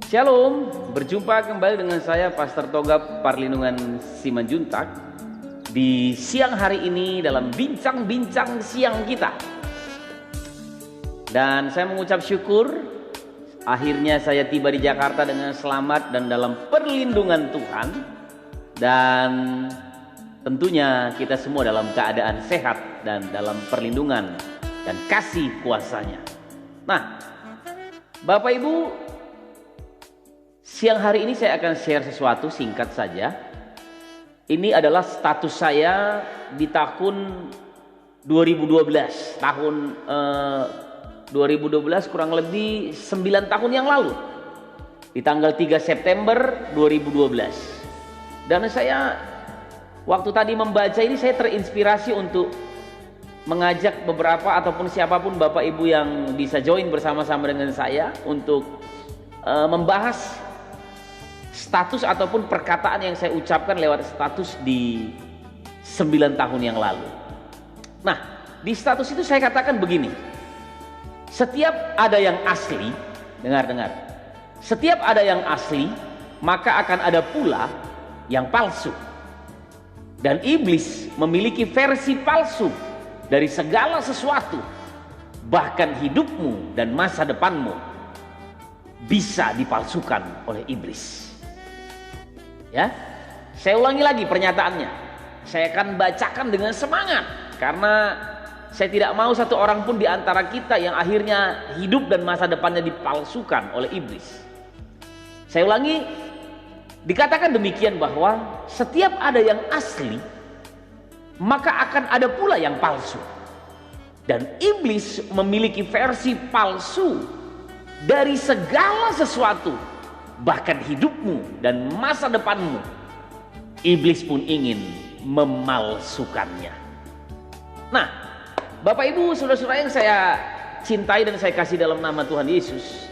Shalom, berjumpa kembali dengan saya Pastor Togap Parlindungan Simanjuntak di siang hari ini dalam bincang-bincang siang kita. Dan saya mengucap syukur akhirnya saya tiba di Jakarta dengan selamat dan dalam perlindungan Tuhan. Dan tentunya kita semua dalam keadaan sehat dan dalam perlindungan dan kasih kuasanya. Nah, Bapak Ibu, siang hari ini saya akan share sesuatu singkat saja. Ini adalah status saya di tahun 2012. Tahun 2012 kurang lebih 9 tahun yang lalu. Di tanggal 3 September 2012. Dan saya waktu tadi membaca ini saya terinspirasi untuk mengajak beberapa ataupun siapapun Bapak Ibu yang bisa join bersama-sama dengan saya untuk membahas status ataupun perkataan yang saya ucapkan lewat status di 9 tahun yang lalu. Nah, di status itu saya katakan begini. Setiap ada yang asli, dengar. Setiap ada yang asli, maka akan ada pula yang palsu. Dan iblis memiliki versi palsu dari segala sesuatu. Bahkan hidupmu dan masa depanmu bisa dipalsukan oleh iblis. Ya, saya ulangi lagi pernyataannya. Saya akan bacakan dengan semangat karena saya tidak mau satu orang pun di antara kita yang akhirnya hidup dan masa depannya dipalsukan oleh iblis. Saya ulangi, dikatakan demikian bahwa setiap ada yang asli, maka akan ada pula yang palsu. Dan iblis memiliki versi palsu dari segala sesuatu. Bahkan hidupmu dan masa depanmu, iblis pun ingin memalsukannya. Nah, Bapak Ibu, saudara-saudara yang saya cintai dan saya kasih dalam nama Tuhan Yesus,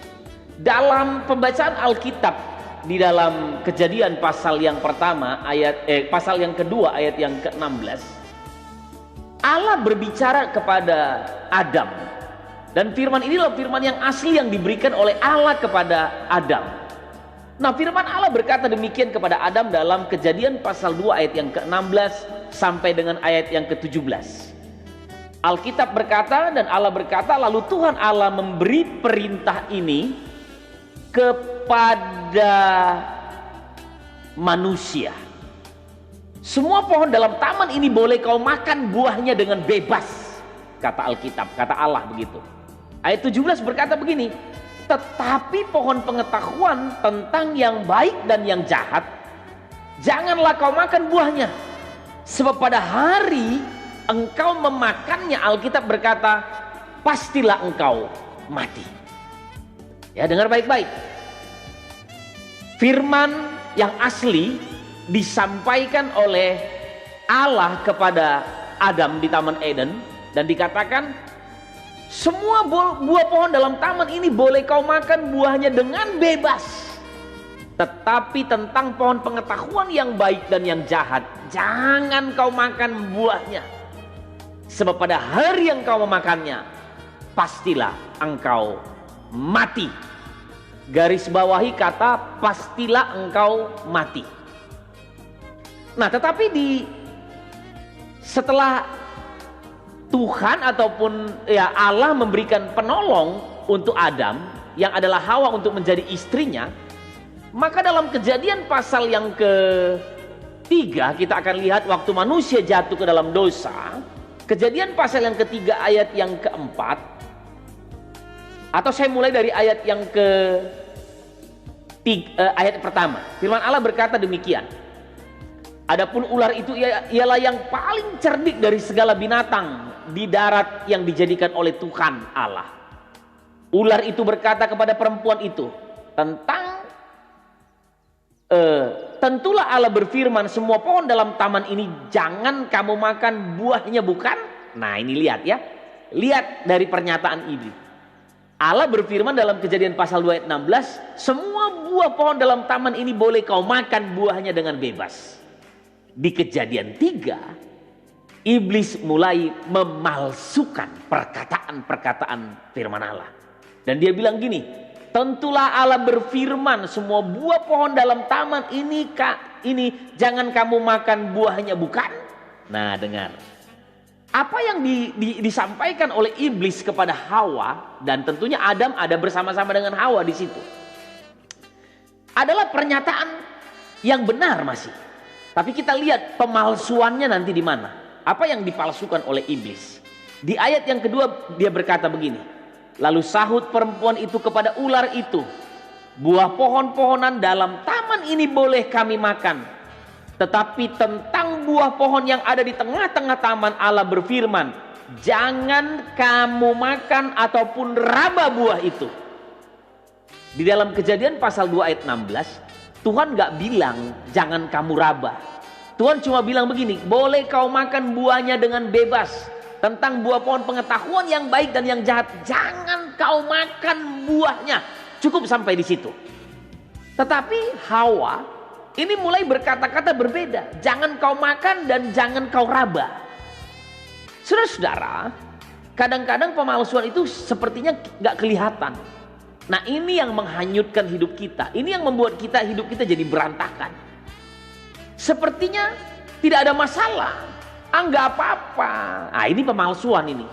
dalam pembacaan Alkitab di dalam Kejadian pasal yang pertama pasal yang kedua ayat yang ke-16, Allah berbicara kepada Adam. Dan firman inilah firman yang asli yang diberikan oleh Allah kepada Adam. Nah, firman Allah berkata demikian kepada Adam dalam Kejadian pasal 2 ayat yang ke-16 sampai dengan ayat yang ke-17. Alkitab berkata, dan Allah berkata, lalu Tuhan Allah memberi perintah ini kepada manusia. Semua pohon dalam taman ini boleh kau makan buahnya dengan bebas, kata Alkitab, kata Allah begitu. Ayat 17 berkata begini, tetapi pohon pengetahuan tentang yang baik dan yang jahat, janganlah kau makan buahnya, sebab pada hari engkau memakannya, Alkitab berkata, pastilah engkau mati. Ya, dengar baik-baik. Firman yang asli disampaikan oleh Allah kepada Adam di Taman Eden, dan dikatakan semua buah pohon dalam taman ini boleh kau makan buahnya dengan bebas, tetapi tentang pohon pengetahuan yang baik dan yang jahat jangan kau makan buahnya, sebab pada hari yang kau memakannya pastilah engkau mati. Garis bawahi kata pastilah engkau mati. Nah, tetapi setelah Tuhan ataupun Allah memberikan penolong untuk Adam yang adalah Hawa untuk menjadi istrinya, maka dalam Kejadian pasal yang ke-3 kita akan lihat waktu manusia jatuh ke dalam dosa. Kejadian pasal yang ke-3 ayat yang ke-4, atau saya mulai dari ayat yang ayat pertama. Firman Allah berkata demikian, adapun ular itu ialah yang paling cerdik dari segala binatang di darat yang dijadikan oleh Tuhan Allah. Ular itu berkata kepada perempuan itu, tentulah Allah berfirman, semua pohon dalam taman ini jangan kamu makan buahnya, bukan? Nah, ini lihat ya. Lihat dari pernyataan ini. Allah berfirman dalam Kejadian pasal 2 ayat 16, semua buah pohon dalam taman ini boleh kau makan buahnya dengan bebas. Di Kejadian 3, iblis mulai memalsukan perkataan-perkataan firman Allah. Dan dia bilang gini, tentulah Allah berfirman, semua buah pohon dalam taman ini jangan kamu makan buahnya, bukan? Nah, dengar. Apa yang disampaikan oleh iblis kepada Hawa, dan tentunya Adam ada bersama-sama dengan Hawa di situ, adalah pernyataan yang benar masih. Tapi kita lihat pemalsuannya nanti di mana. Apa yang dipalsukan oleh iblis? Di ayat yang kedua dia berkata begini. Lalu sahut perempuan itu kepada ular itu, buah pohon-pohonan dalam taman ini boleh kami makan, tetapi tentang buah pohon yang ada di tengah-tengah taman Allah berfirman, jangan kamu makan ataupun raba buah itu. Di dalam Kejadian pasal 2 ayat 16, Tuhan gak bilang jangan kamu raba. Tuhan cuma bilang begini, boleh kau makan buahnya dengan bebas. Tentang buah pohon pengetahuan yang baik dan yang jahat, jangan kau makan buahnya. Cukup sampai di situ. Tetapi Hawa ini mulai berkata-kata berbeda. Jangan kau makan dan jangan kau raba. Saudara-saudara, kadang-kadang pemalsuan itu sepertinya gak kelihatan. Nah, ini yang menghanyutkan hidup kita. Ini yang membuat hidup kita jadi berantakan. Sepertinya tidak ada masalah. Nggak apa-apa. Nah, ini pemalsuan ini.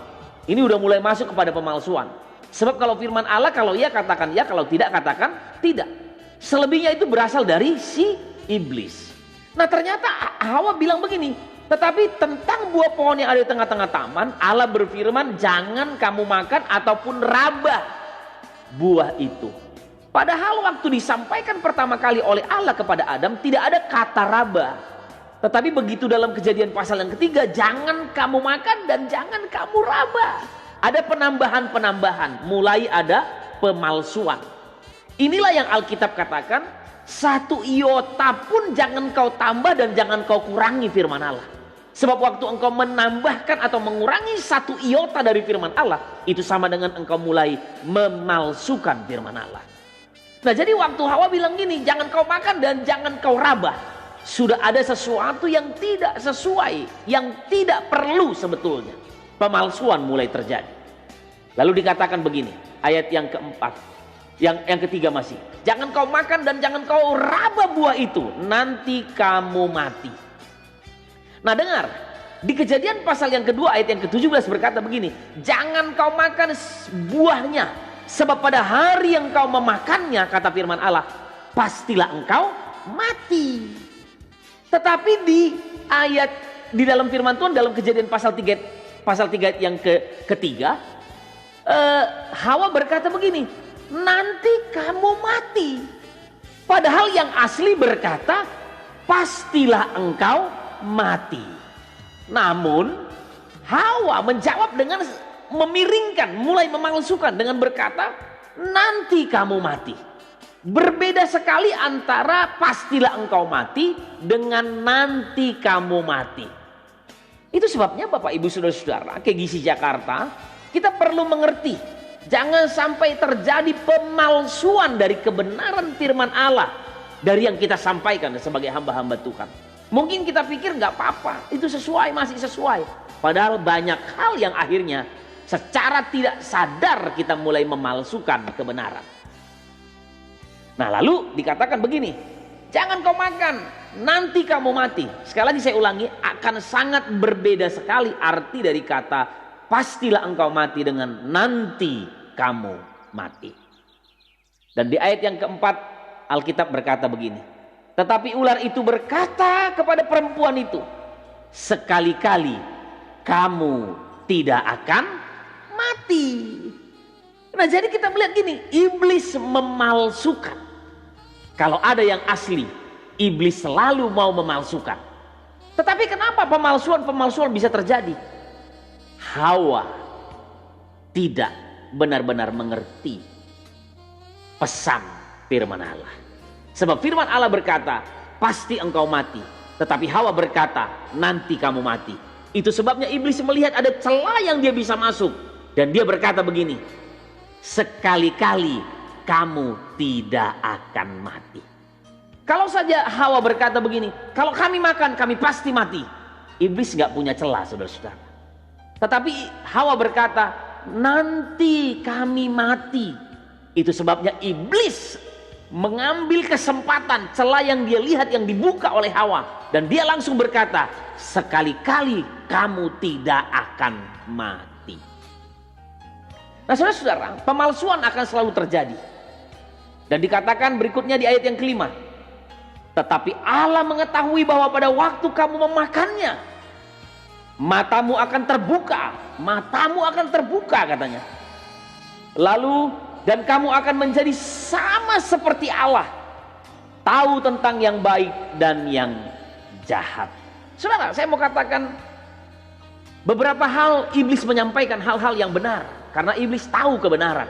Ini udah mulai masuk kepada pemalsuan. Sebab kalau firman Allah, kalau ya katakan ya, kalau tidak katakan tidak. Selebihnya itu berasal dari si iblis. Nah, ternyata Hawa bilang begini, tetapi tentang buah pohon yang ada di tengah-tengah taman, Allah berfirman, jangan kamu makan ataupun raba buah itu. Padahal waktu disampaikan pertama kali oleh Allah kepada Adam, tidak ada kata raba. Tetapi begitu dalam Kejadian pasal yang ketiga, jangan kamu makan dan jangan kamu raba. Ada penambahan-penambahan, mulai ada pemalsuan. Inilah yang Alkitab katakan, satu iota pun jangan kau tambah dan jangan kau kurangi firman Allah. Sebab waktu engkau menambahkan atau mengurangi satu iota dari firman Allah, itu sama dengan engkau mulai memalsukan firman Allah. Nah, jadi waktu Hawa bilang gini, jangan kau makan dan jangan kau raba, sudah ada sesuatu yang tidak sesuai, yang tidak perlu sebetulnya. Pemalsuan mulai terjadi. Lalu dikatakan begini, ayat yang keempat, yang ketiga masih, jangan kau makan dan jangan kau raba buah itu, nanti kamu mati. Nah, dengar, di Kejadian pasal yang kedua ayat yang ke-17 berkata begini, jangan kau makan buahnya, sebab pada hari yang kau memakannya, kata firman Allah, pastilah engkau mati. Tetapi di dalam firman Tuhan dalam Kejadian pasal 3 yang ketiga, Hawa berkata begini, nanti kamu mati. Padahal yang asli berkata, pastilah engkau mati. Namun Hawa menjawab dengan memiringkan, mulai memalsukan dengan berkata, nanti kamu mati. Berbeda sekali antara pastilah engkau mati dengan nanti kamu mati. Itu sebabnya Bapak Ibu Saudara-saudara, KGC Jakarta, kita perlu mengerti, jangan sampai terjadi pemalsuan dari kebenaran firman Allah dari yang kita sampaikan sebagai hamba-hamba Tuhan. Mungkin kita pikir nggak apa-apa, itu sesuai, masih sesuai. Padahal banyak hal yang akhirnya secara tidak sadar kita mulai memalsukan kebenaran. Nah, lalu dikatakan begini, jangan kau makan, nanti kamu mati. Sekali lagi saya ulangi, akan sangat berbeda sekali arti dari kata pastilah engkau mati dengan nanti kamu mati. Dan di ayat yang keempat, Alkitab berkata begini, tetapi ular itu berkata kepada perempuan itu, sekali-kali kamu tidak akan mati. Nah, jadi kita melihat gini, iblis memalsukan. Kalau ada yang asli, iblis selalu mau memalsukan. Tetapi kenapa pemalsuan bisa terjadi? Hawa tidak benar-benar mengerti pesan firman Allah. Sebab firman Allah berkata, pasti engkau mati. Tetapi Hawa berkata, nanti kamu mati. Itu sebabnya iblis melihat ada celah yang dia bisa masuk. Dan dia berkata begini, sekali-kali kamu tidak akan mati. Kalau saja Hawa berkata begini, kalau kami makan kami pasti mati, iblis gak punya celah, saudara-saudara. Tetapi Hawa berkata, nanti kami mati. Itu sebabnya iblis mengambil kesempatan celah yang dia lihat yang dibuka oleh Hawa, dan dia langsung berkata, sekali-kali kamu tidak akan mati. Nah saudara-saudara, pemalsuan akan selalu terjadi. Dan dikatakan berikutnya di ayat yang kelima, tetapi Allah mengetahui bahwa pada waktu kamu memakannya, matamu akan terbuka katanya. Lalu dan kamu akan menjadi sama seperti Allah, tahu tentang yang baik dan yang jahat. Saudara, saya mau katakan beberapa hal iblis menyampaikan hal-hal yang benar karena iblis tahu kebenaran.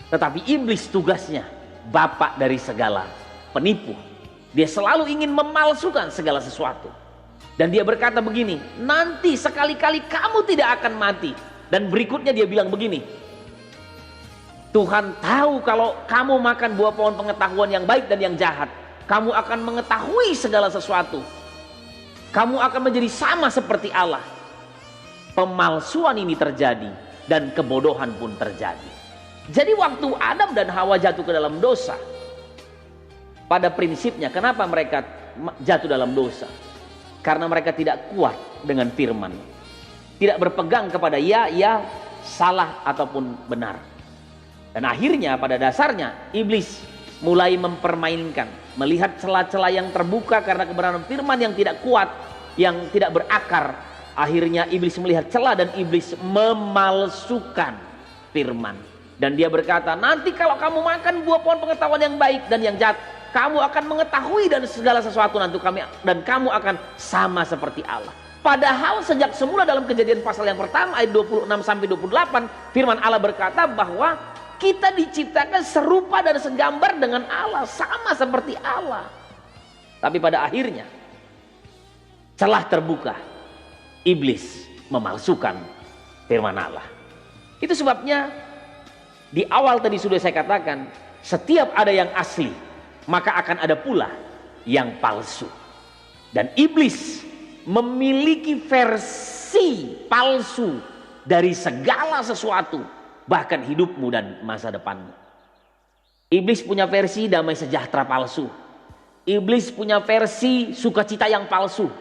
Tetapi iblis tugasnya bapak dari segala penipu. Dia selalu ingin memalsukan segala sesuatu. Dan dia berkata begini, nanti sekali-kali kamu tidak akan mati. Dan berikutnya dia bilang begini, Tuhan tahu kalau kamu makan buah pohon pengetahuan yang baik dan yang jahat, kamu akan mengetahui segala sesuatu. Kamu akan menjadi sama seperti Allah. Pemalsuan ini terjadi dan kebodohan pun terjadi. Jadi waktu Adam dan Hawa jatuh ke dalam dosa, pada prinsipnya kenapa mereka jatuh dalam dosa? Karena mereka tidak kuat dengan firman. Tidak berpegang kepada ya, salah ataupun benar. Dan akhirnya pada dasarnya iblis mulai mempermainkan, melihat celah-celah yang terbuka karena kebenaran firman yang tidak kuat, yang tidak berakar. Akhirnya iblis melihat celah dan iblis memalsukan firman. Dan dia berkata, nanti kalau kamu makan buah pohon pengetahuan yang baik dan yang jahat, kamu akan mengetahui dan segala sesuatu nanti dan kamu akan sama seperti Allah. Padahal sejak semula dalam Kejadian pasal yang pertama ayat 26 sampai 28, firman Allah berkata bahwa kita diciptakan serupa dan segambar dengan Allah, sama seperti Allah. Tapi pada akhirnya celah terbuka, iblis memalsukan firman Allah. Itu sebabnya di awal tadi sudah saya katakan, setiap ada yang asli, maka akan ada pula yang palsu. Dan iblis memiliki versi palsu dari segala sesuatu, bahkan hidupmu dan masa depanmu. Iblis punya versi damai sejahtera palsu. Iblis punya versi sukacita yang palsu.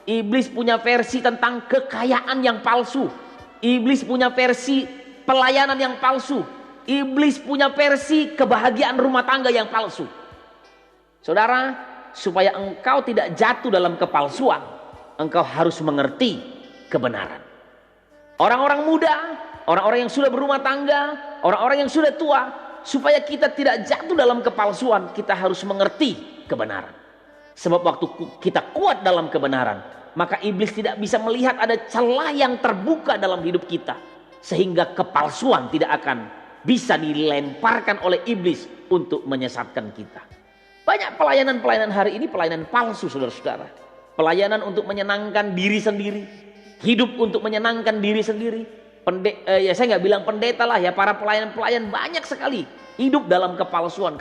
Iblis punya versi tentang kekayaan yang palsu. Iblis punya versi pelayanan yang palsu. Iblis punya versi kebahagiaan rumah tangga yang palsu. Saudara, supaya engkau tidak jatuh dalam kepalsuan, engkau harus mengerti kebenaran. Orang-orang muda, orang-orang yang sudah berumah tangga, orang-orang yang sudah tua, supaya kita tidak jatuh dalam kepalsuan, kita harus mengerti kebenaran. Sebab waktu kita kuat dalam kebenaran, maka iblis tidak bisa melihat ada celah yang terbuka dalam hidup kita, sehingga kepalsuan tidak akan bisa dilemparkan oleh iblis untuk menyesatkan kita. Banyak pelayanan-pelayanan hari ini pelayanan palsu, saudara-saudara. Pelayanan untuk menyenangkan diri sendiri, hidup untuk menyenangkan diri sendiri. Saya nggak bilang pendeta lah ya, para pelayan-pelayan banyak sekali hidup dalam kepalsuan.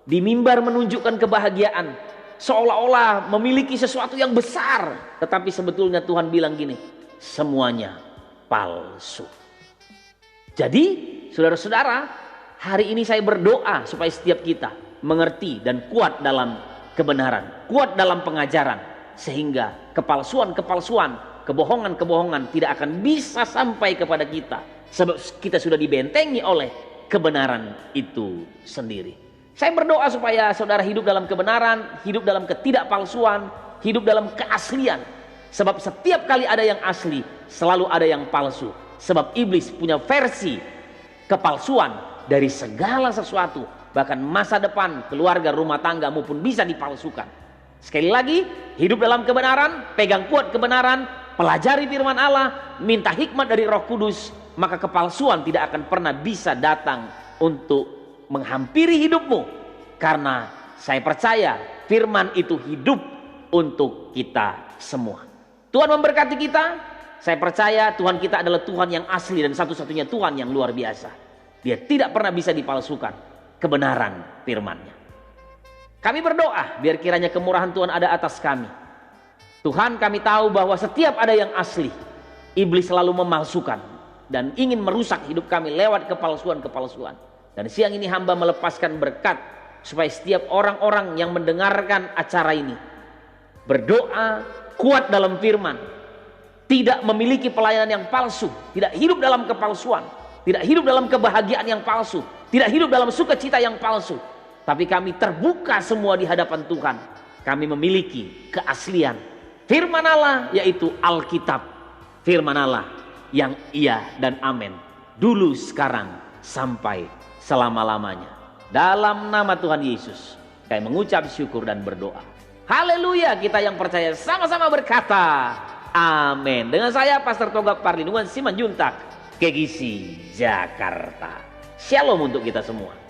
Di mimbar menunjukkan kebahagiaan, seolah-olah memiliki sesuatu yang besar, tetapi sebetulnya Tuhan bilang gini, semuanya palsu. Jadi saudara-saudara, hari ini saya berdoa supaya setiap kita mengerti dan kuat dalam kebenaran, kuat dalam pengajaran, sehingga kepalsuan-kepalsuan, kebohongan-kebohongan tidak akan bisa sampai kepada kita, sebab kita sudah dibentengi oleh kebenaran itu sendiri. Saya berdoa supaya saudara hidup dalam kebenaran, hidup dalam ketidakpalsuan, hidup dalam keaslian. Sebab setiap kali ada yang asli, selalu ada yang palsu. Sebab iblis punya versi kepalsuan dari segala sesuatu. Bahkan masa depan, keluarga, rumah tanggamu pun bisa dipalsukan. Sekali lagi, hidup dalam kebenaran, pegang kuat kebenaran, pelajari firman Allah, minta hikmat dari Roh Kudus, maka kepalsuan tidak akan pernah bisa datang untuk menghampiri hidupmu. Karena saya percaya firman itu hidup untuk kita semua. Tuhan memberkati kita. Saya percaya Tuhan kita adalah Tuhan yang asli dan satu-satunya Tuhan yang luar biasa. Dia tidak pernah bisa dipalsukan kebenaran firman-Nya. Kami berdoa biar kiranya kemurahan Tuhan ada atas kami. Tuhan, kami tahu bahwa setiap ada yang asli, iblis selalu memalsukan dan ingin merusak hidup kami lewat kepalsuan-kepalsuan. Dan siang ini hamba melepaskan berkat supaya setiap orang-orang yang mendengarkan acara ini berdoa kuat dalam firman, tidak memiliki pelayanan yang palsu, tidak hidup dalam kepalsuan, tidak hidup dalam kebahagiaan yang palsu, tidak hidup dalam sukacita yang palsu. Tapi kami terbuka semua di hadapan Tuhan. Kami memiliki keaslian firman Allah, yaitu Alkitab. Firman Allah yang iya dan amin, dulu, sekarang, sampai selama-lamanya. Dalam nama Tuhan Yesus kami mengucap syukur dan berdoa. Haleluya. Kita yang percaya sama-sama berkata amin. Dengan saya Pastor Toga Parlindungan Simanjuntak, KGC Jakarta. Shalom untuk kita semua.